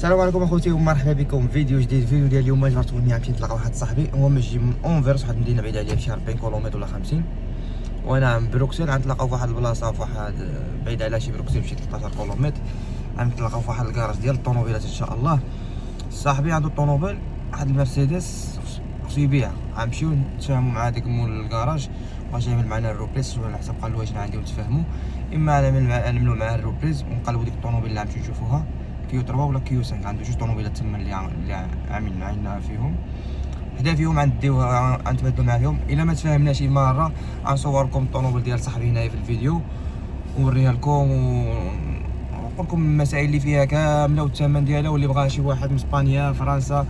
السلام عليكم اخوتي ومرحبا بكم في فيديو جديد. الفيديو ديال اليوم جبرتوني عم نتلاقى واحد صاحبي، هو ماشي من اونفيرس، واحد المدينه بعيده عليا بشي 40 كيلومتر ولا 50، وانا عم بروكسل. غنتلاقاو في واحد البلاصه في واحد بعيد على شي بروكسل بشي 13 كيلومتر. غنتلاقاو في واحد الكراج ديال الطوموبيلات ان شاء الله. صاحبي عنده الطوموبيل واحد المرسيدس خصو يبيعها، غنمشيو نتفاهموا مع ديك مول الكراج واش يعمل معنا الروبليس على حسب قال واش عندي ونتفاهموا، اما نعملوا معاه الروبليس ونقلبوا ديك الطوموبيل اللي غنمشيو نشوفوها كيو 3 ولا كيو 5. عنده جوج طوموبيلات تما اللي عاملين فيهم، حدا فيهم غنديوها غنتبادلوا معاهم. الا ما تفاهمناش شي مره غنصور لكم الطوموبيل ديال صاحبي هنايا في الفيديو ونوريها لكم ونقول لكم المسائل اللي فيها كامله والثمن ديالها، واللي بغى شي واحد من اسبانيا فرنسا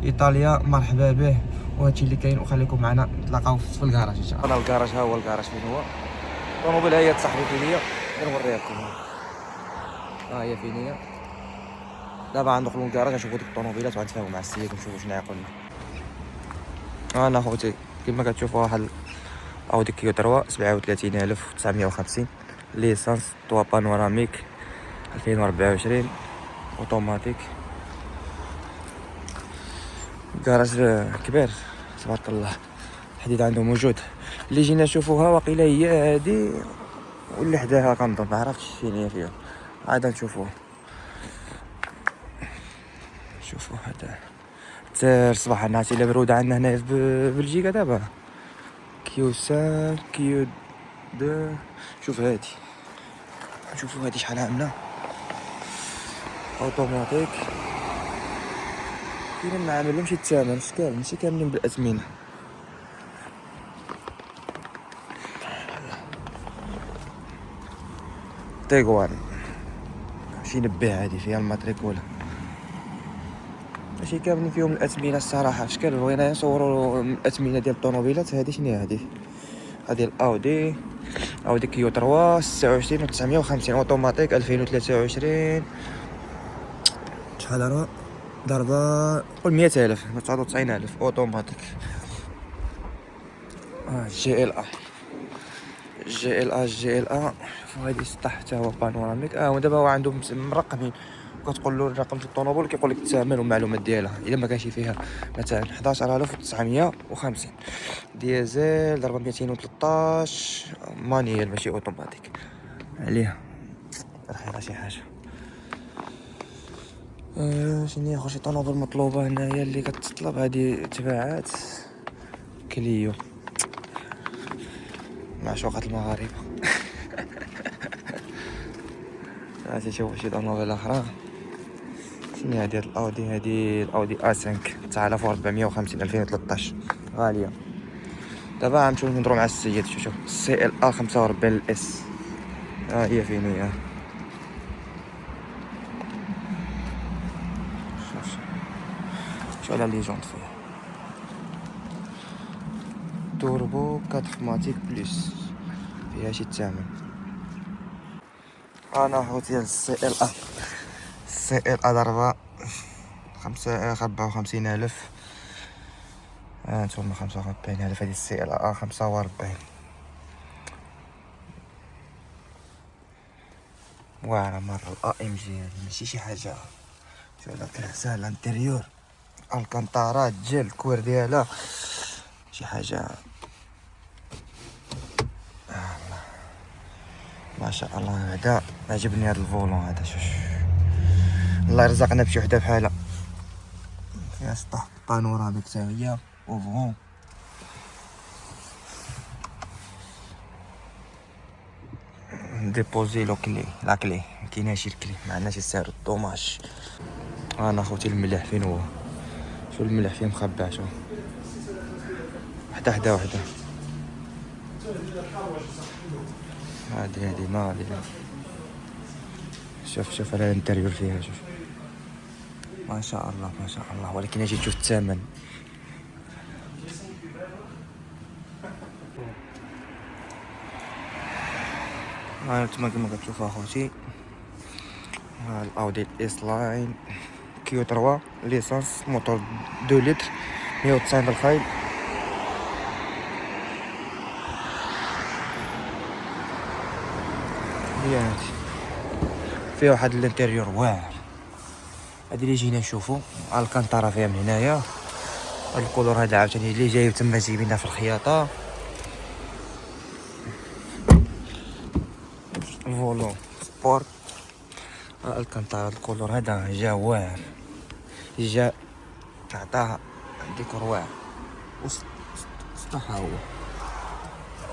ايطاليا مرحبا به. وهادشي اللي كاين، وخليكم معنا نتلاقاو في الكراج ان شاء الله. الكراج ها هو الكراج فين هو الطوموبيل، هي تصاحبي فين هي نوريها لكم. ها هي فين هي. دابا غندخلوا للكراج نشوفوا ديك الطوموبيلات وغنتفاهموا مع السيد ونشوفوا شنو يقول لنا. انا خوتي كما كتشوفوا واحد اودي كيو 3 37950 ليسانس طوا بانوراميك 2024 اوتوماتيك. كراج كبير تبارك الله، الحديد عنده موجود. اللي جينا نشوفوها واقيلا هي هادي واللي حداها كنظن، ما عرفتش فين هي فيها، عاد نشوفوها. شوفوا هذا تسير صباح الناس الا برودة عندنا هنا في بلجيكا. دابا كيو 5 كيو 2. شوف هادي، شوفوا هادي شحال عامله اوتوماتيك. كاين ما عاملهمش الثمن شكال، ماشي كاملين بالاثمنه. تيغوان شي نبيه هادي فيها الماتريكولا، ماشي كاملين فيهم الاثمنه الصراحه. شكال بغينا نصوروا الاثمنه ديال الطوموبيلات. هادي شنو هي هادي الاودي كيو 3 26 و 950 اوتوماتيك 2023. شحال ضربه قول 100,000 99,000 اوتوماتيك. جي ال ا شوفوا هادي سطح حتى هو بانوراميك. ودابا هو عنده مرقمين، كتقول له الرقم ديال الطوموبيل كيقول لك الثمن والمعلومات ديالها. الا ما كانش فيها مثلا 11950 ديزل ضربه 213 مانيال ماشي اوتوماتيك عليها رخيصه شي حاجه. شنو هي شي طوموبيل مطلوبه هنايا اللي كتطلب؟ هذه تباعات كليو معشوقة المغاربه. هاتي شوفوا شي طوموبيل اخرى. شنو هادي الاودي؟ هادي الاودي A5 9450 2013 غاليه. دابا غنمشيو نهضروا مع السيد. شوف سي ال ا 45 اس. هي فين هي. شوف على لي جونط فيه توربو 4 بلس، فيها شي الثمن. انا خوتي السي ال ا ضربه 54,000. نتوما 45,000. هادي السي ال ا 45 واعره مره. الا ام جي هادي ماشي شي حاجه. شوف هاد الكراسه الانتيريور الكانطارات جل الكوير ديالها شي حاجه ما شاء الله. هذا عجبني هذا الفولون هذا. شوف الله يرزقنا بشي وحده بحالها فيها سطح بانوراميك حتى هي اوفرون. ديبوزي لو كلي لا كلي مكايناش الكلي، ما عندناش السعر الطوماج. انا خوتي الملح فين هو؟ شوف الملح فين مخبع. شوف وحده هادي ما غادي. شوف على الانتريور فيها. شوف ما شاء الله ولكن اجي تشوف الثمن. نتوما كما كتشوفوا اخوتي الاودي اس لاين كيو 3 ليسانس موتور 2 لتر 190 الخيل. هي هادي فيها واحد الانتيريور واعر هادي اللي جينا نشوفو الكانطارا فيها من هنايا. هاد الكولور هذا عاوتاني اللي جاي تما جايبينها في الخياطه. الفولون سبورت الكانطارا. الكولور هذا جا واعر، جا تعطاها ديكور واعر وسطحها هو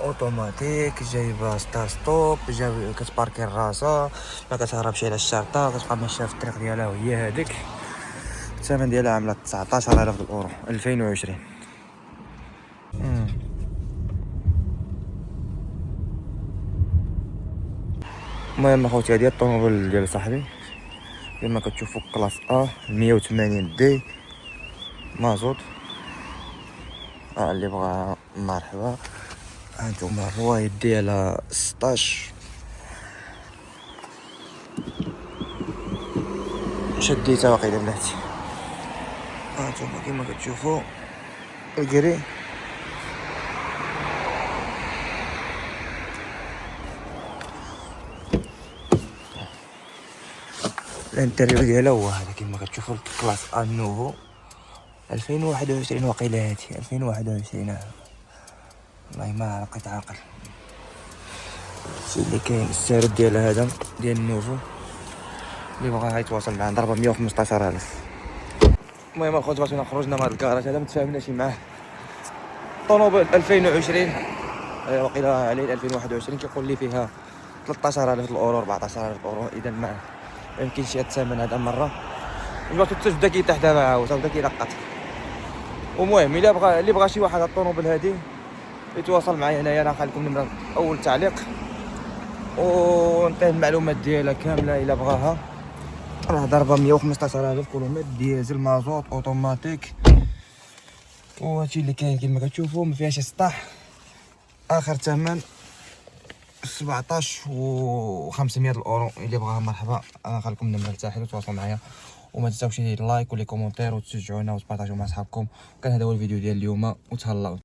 اوتوماتيك، جايبه ستار ستوب، جايب كتباركي راسها، ما كتهربش على الشرطه، كتبقى ماشيه في الطريق ديالها وهي هذيك. الثمن ديالها عامله 19000 اورو 2020. المهم اخوتي هادي الطوموبيل ديال صاحبي كما كتشوفوا كلاس ا 180 دي مازوت. اللي بغا مرحبا. هانتوما الروايد ديالها 16 شديتها واقيلا بلاتي. هانتوما كما كتشوفوا الكري الانتريور ديالها هو هذا كما كتشوفوا الكلاس ا نوفو 2021 واقيلا هادي 2021. والله ما لقيت عاقل. هادشي اللي كاين. السعر ديالها هذا ديال النوفو اللي بغا يتواصل معاه ضربه 115000. المهم اخوتي بغينا خرجنا من هذا الكراج هذا متفاهمناش معاه. طوموبيل 2020 واقيلا عليه 2021 كيقول لي فيها 13000 الاورو 14000 اورو. اذا ما يمكنش هذا الثمن هذا مره. الوقت تبدا كيطيح دابا عاود بدا كيلقط. المهم اللي بغى شي واحد هاد الطوموبيل هادي يتواصل معايا هنايا. انا غنخليكم نمره اول تعليق ونعطيه المعلومات ديالها كامله الا بغاها. راه ضربه 115000 كيلومتر، ديزل مازوت اوتوماتيك. وهادشي اللي كاين كما كتشوفوا، ما فيهاش سطح. اخر ثمن 17500 الاورو. اللي بغاها مرحبا. انا غنخليكم النمره تاعي وتواصلوا معايا. وما تنساوش لايك ولي كومونتير وتشجعونا وتبارطاجيو مع صحابكم. كان هذا هو الفيديو ديال اليوم وتهلاو.